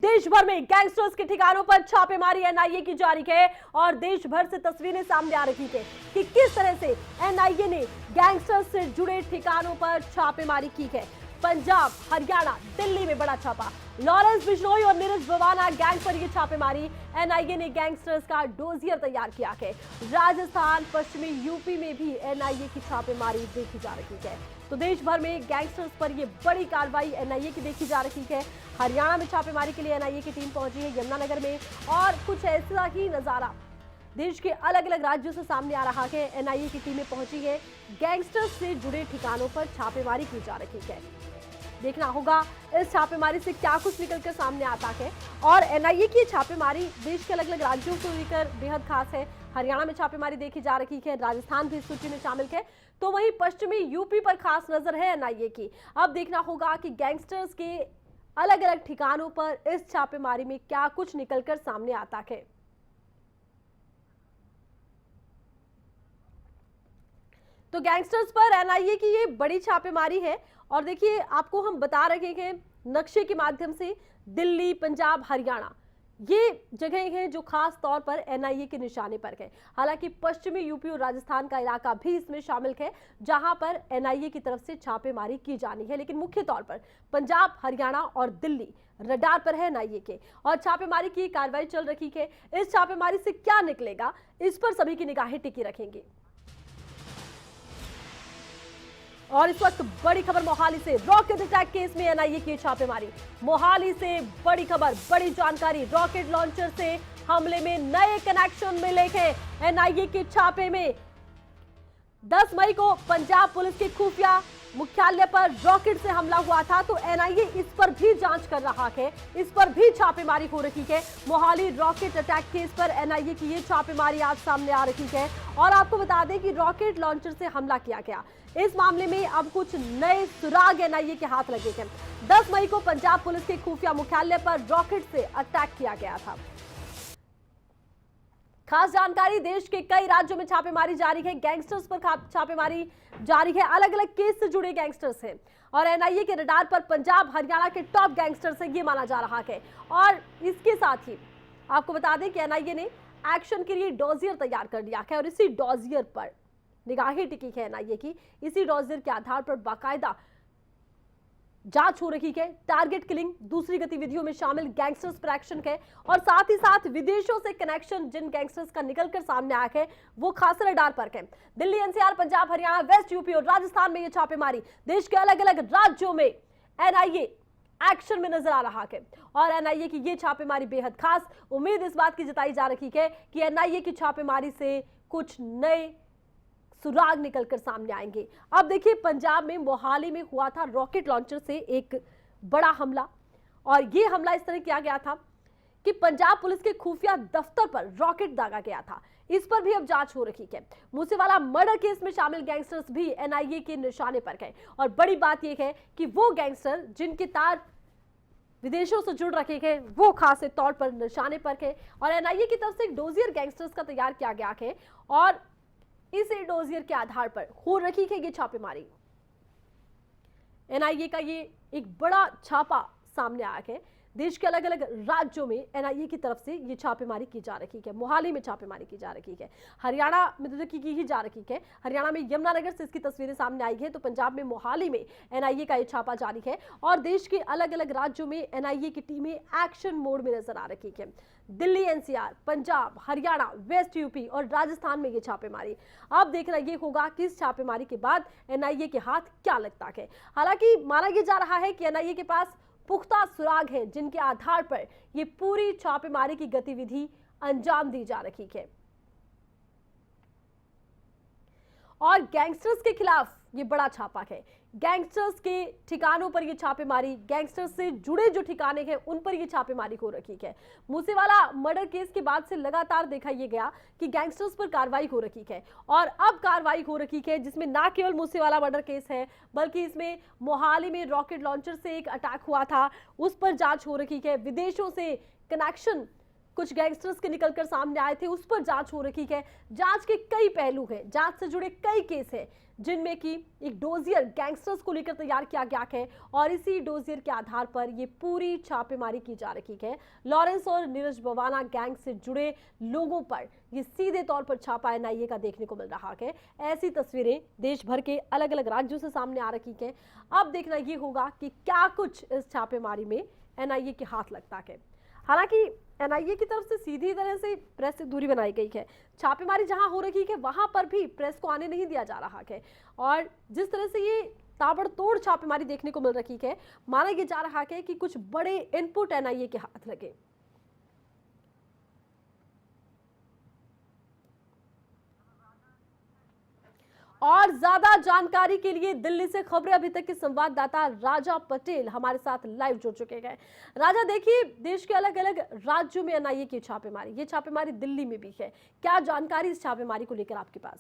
देश भर में गैंगस्टर्स के ठिकानों पर छापेमारी एनआईए की जारी है और देश भर से तस्वीरें सामने आ रही है कि किस तरह से एनआईए ने गैंगस्टर्स से जुड़े ठिकानों पर छापेमारी की है। पंजाब, हरियाणा, दिल्ली में बड़ा छापा। लॉरेंस बिश्नोई और नीरज भवाना गैंग पर यह छापेमारी। एनआईए ने गैंगस्टर्स का डोजियर तैयार किया है। राजस्थान, पश्चिमी यूपी में भी एनआईए की छापेमारी देखी जा रही है। तो देश भर में गैंगस्टर्स पर यह बड़ी कार्रवाई एनआईए की देखी जा रही है। हरियाणा में छापेमारी के लिए एनआईए की टीम पहुंची है यमुनानगर में, और कुछ ऐसा ही नजारा देश के अलग अलग राज्यों से सामने आ रहा है। एनआईए की टीमें पहुंची है, गैंगस्टर्स से जुड़े ठिकानों पर छापेमारी की जा रही है। देखना होगा इस छापेमारी से क्या कुछ निकलकर सामने आता है। और एनआईए की छापेमारी देश के अलग अलग राज्यों को लेकर बेहद खास है। हरियाणा में छापेमारी देखी जा रही है, राजस्थान भी इस सूची में शामिल है, तो वहीं पश्चिमी यूपी पर खास नजर है एनआईए की। अब देखना होगा कि गैंगस्टर्स के अलग अलग ठिकानों पर इस छापेमारी में क्या कुछ निकलकर सामने आता है। तो गैंगस्टर्स पर एनआईए की ये बड़ी छापेमारी है। और देखिए, आपको हम बता रहे हैं नक्शे के माध्यम से दिल्ली, पंजाब, हरियाणा ये जगह हैं जो खास तौर पर एनआईए के निशाने पर है। हालांकि पश्चिमी यूपी और राजस्थान का इलाका भी इसमें शामिल है, जहां पर एनआईए की तरफ से छापेमारी की जानी है। लेकिन मुख्य तौर पर पंजाब, हरियाणा और दिल्ली रडार पर है एनआईए के, और छापेमारी की कार्रवाई चल रही है। इस छापेमारी से क्या निकलेगा, इस पर सभी की निगाहें टिकी रखेंगी। और इस वक्त बड़ी खबर मोहाली से, रॉकेट अटैक केस में एनआईए की छापेमारी। मोहाली से बड़ी खबर, बड़ी जानकारी, रॉकेट लॉन्चर से हमले में नए कनेक्शन मिले हैं एनआईए के छापे में। 10 मई को पंजाब पुलिस के खुफिया मुख्यालय पर रॉकेट से हमला हुआ था, तो एनआईए इस पर भी जांच कर रहा है, इस पर भी छापेमारी हो रही है। मोहाली रॉकेट अटैक केस पर एनआईए की ये छापेमारी आज सामने आ रही है। और आपको बता दें कि रॉकेट लॉन्चर से हमला किया गया, इस मामले में अब कुछ नए सुराग एनआईए के हाथ लगे हैं। 10 मई को पंजाब पुलिस के खुफिया मुख्यालय पर रॉकेट से अटैक किया गया था। खास जानकारी, देश के कई राज्यों में छापेमारी जारी है, गैंगस्टर्स पर छापेमारी जारी है। अलग अलग केस से जुड़े गैंगस्टर्स हैं और एनआईए के रडार पर पंजाब, हरियाणा के टॉप गैंगस्टर्स हैं, ये माना जा रहा है। और इसके साथ ही आपको बता दें कि एनआईए ने एक्शन के लिए डोजियर तैयार कर लिया है, और इसी डोजियर पर निगाहें टिकी है एनआईए की। इसी डोजियर के आधार पर बाकायदा जांच हो रही है। टारगेट किलिंग, दूसरी गतिविधियों में शामिल गैंगस्टर्स पर एक्शन है, और साथ ही साथ विदेशों से कनेक्शन जिन गैंगस्टर्स का निकलकर सामने आया है वो खास रडार पर है। Delhi, NCR, Punjab, Haryana, west UP और राजस्थान में ये छापेमारी, देश के अलग अलग राज्यों में एनआईए एक्शन में नजर आ रहा है। और एनआईए की ये छापेमारी बेहद खास, उम्मीद इस बात की जताई जा रही है कि एनआईए की छापेमारी से कुछ नए सुराग निकलकर सामने आएंगे। अब देखिए, पंजाब में मोहाली में हुआ था रॉकेट लॉन्चर से एक बड़ा हमला, और ये हमला इस तरह किया गया था कि पंजाब पुलिस के खुफिया दफ्तर पर रॉकेट दागा गया था। इस पर भी अब जांच हो रही है। मूसेवाला मर्डर केस में शामिल गैंगस्टर्स भी एनआईए के निशाने पर गए, और बड़ी बात यह है कि वो गैंगस्टर जिनके तार विदेशों से जुड़ रखे हैं वो खास तौर पर निशाने पर है। और एनआईए की तरफ से एक डोजियर गैंगस्टर्स का तैयार किया गया है, और इस डोजियर के आधार पर हो रही है ये छापेमारी। एनआईए का ये एक बड़ा छापा सामने आया है। देश के अलग अलग राज्यों में एनआईए की तरफ से ये छापेमारी की जा रही है। मोहाली में छापेमारी की जा रही है, हरियाणा में तो की ही जा रही है। हरियाणा में यमुनानगर से इसकी तस्वीरें सामने आई है, तो पंजाब में मोहाली में एनआईए का ये छापा जारी है। और देश के अलग अलग राज्यों में एनआईए की टीमें एक्शन मोड में नजर आ रही है। Delhi, NCR, Punjab, Haryana, west UP और राजस्थान में ये छापेमारी। अब देखना ये होगा कि इस छापेमारी के बाद एनआईए के हाथ क्या लगता है। हालांकि माना यह जा रहा है कि एनआईए के पास पुख्ता सुराग हैं, जिनके आधार पर ये पूरी छापेमारी की गतिविधि अंजाम दी जा रही है। और गैंगस्टर्स के खिलाफ ये बड़ा छापा है। गैंगस्टर्स के ठिकानों पर ये छापेमारी, गैंगस्टर्स से जुड़े जो ठिकाने हैं उन पर ये छापेमारी हो रही है। मूसेवाला मर्डर केस के बाद से लगातार देखा ये गया कि गैंगस्टर्स पर कार्रवाई हो रही है, और अब कार्रवाई हो रही है जिसमें ना केवल मूसेवाला मर्डर केस है, बल्कि इसमें मोहाली में रॉकेट लॉन्चर से एक अटैक हुआ था, उस पर जांच हो रही है। विदेशों से कनेक्शन कुछ गैंगस्टर्स के निकलकर सामने आए थे, उस पर जांच हो रही है। जांच के कई पहलू हैं, जांच से जुड़े कई केस हैं जिनमें कि एक डोजियर गैंगस्टर्स को लेकर तैयार किया गया है और इसी डोजियर के आधार पर ये पूरी छापेमारी की जा रही है। लॉरेंस और नीरज बवाना गैंग से जुड़े लोगों पर ये सीधे तौर पर छापा एनआईए का देखने को मिल रहा है। ऐसी तस्वीरें देश भर के अलग अलग राज्यों से सामने आ रही हैं। अब देखना ये होगा कि क्या कुछ इस छापेमारी में एनआईए के हाथ लगता है। हालांकि एनआईए की तरफ से सीधी तरह से प्रेस से दूरी बनाई गई है। छापेमारी जहां हो रही है वहां पर भी प्रेस को आने नहीं दिया जा रहा है और जिस तरह से ये ताबड़तोड़ छापेमारी देखने को मिल रही है, माना यह जा रहा है कि कुछ बड़े इनपुट एनआईए के हाथ लगे। और ज्यादा जानकारी के लिए दिल्ली से खबरें अभी तक के संवाददाता राजा पटेल हमारे साथ लाइव जुड़ चुके हैं। राजा, देखिए, देश के अलग अलग राज्यों में एनआईए की छापेमारी, ये छापेमारी दिल्ली में भी है। क्या जानकारी इस छापेमारी को लेकर आपके पास?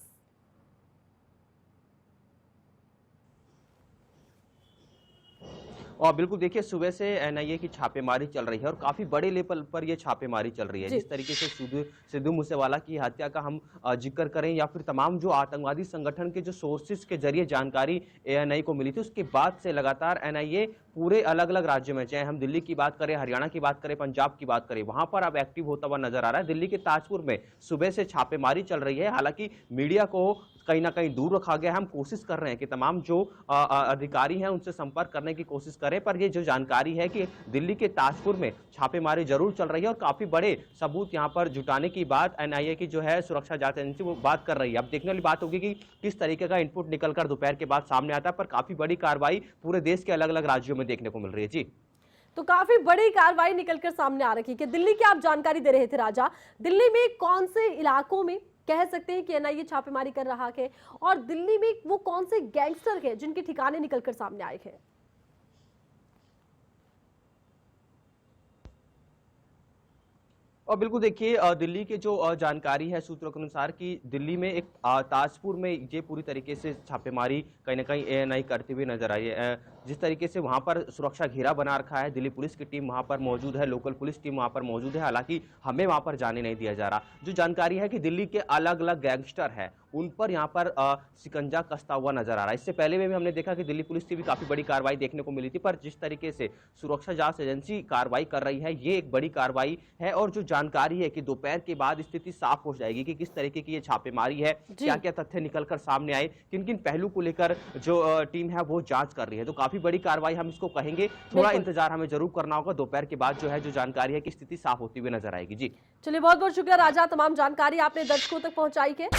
और बिल्कुल देखिए, सुबह से एनआईए की छापेमारी चल रही है और काफी बड़े लेवल पर ये छापेमारी चल रही है। जिस तरीके से सिद्धू मूसेवाला की हत्या का हम जिक्र करें या फिर तमाम जो आतंकवादी संगठन के जो सोर्सेज के जरिए जानकारी एएनआई को मिली थी, उसके बाद से लगातार एनआईए पूरे अलग अलग राज्यों में, चाहे हम दिल्ली की बात करें, हरियाणा की बात करें, पंजाब की बात करें, वहां पर अब एक्टिव होता हुआ नजर आ रहा है। दिल्ली के ताजपुर में सुबह से छापेमारी चल रही है। हालांकि मीडिया को कहीं ना कहीं दूर रखा गया है। हम कोशिश कर रहे हैं कि तमाम जो अधिकारी हैं उनसे संपर्क करने की कोशिश करें, पर ये जो जानकारी है कि दिल्ली के ताजपुर में छापेमारी जरूर चल रही है और काफी बड़े सबूत यहां पर जुटाने की बात एनआईए की जो है सुरक्षा जांच एजेंसी वो बात कर रही है। अब देखने वाली बात होगी कि किस तरीके का इनपुट निकलकर दोपहर के बाद सामने आता है, पर काफी बड़ी कार्रवाई पूरे देश के अलग अलग राज्यों में देखने को मिल रही है। जी, तो काफी बड़ी कार्रवाई निकलकर सामने आ रही है। दिल्ली की आप जानकारी दे रहे थे राजा, दिल्ली में कौन से इलाकों में कह सकते हैं कि एनआईए छापेमारी कर रहा है और दिल्ली में वो कौन से गैंगस्टर हैं जिनके ठिकाने निकलकर सामने आए हैं? और बिल्कुल देखिए, दिल्ली के जो जानकारी है सूत्रों के अनुसार कि दिल्ली में एक ताजपुर में ये पूरी तरीके से छापेमारी कहीं ना कहीं एएनआई करते हुए नजर आई है। जिस तरीके से वहां पर सुरक्षा घेरा बना रखा है, दिल्ली पुलिस की टीम वहां पर मौजूद है, लोकल पुलिस टीम वहां पर मौजूद है। हालांकि हमें वहां पर जाने नहीं दिया जा रहा। जो जानकारी है कि दिल्ली के अलग अलग गैंगस्टर है उन पर यहाँ पर शिकंजा कसता हुआ नजर आ रहा है। इससे पहले में भी हमने देखा कि दिल्ली पुलिस की भी काफी बड़ी कार्रवाई देखने को मिली थी, पर जिस तरीके से सुरक्षा जांच एजेंसी कार्रवाई कर रही है, ये एक बड़ी कार्रवाई है। और जो जानकारी है कि दोपहर के बाद स्थिति साफ हो जाएगी कि किस तरीके की ये छापेमारी है, क्या क्या तथ्य निकलकर सामने आए, किन किन पहलू को लेकर जो टीम है वो जांच कर रही है। तो काफी बड़ी कार्रवाई हम इसको कहेंगे। थोड़ा इंतजार हमें जरूर करना होगा। दोपहर के बाद जो है जो जानकारी है कि स्थिति साफ होती हुई नजर आएगी। जी, चलिए, बहुत बहुत शुक्रिया राजा, तमाम जानकारी आपने दर्शकों तक पहुंचाई है।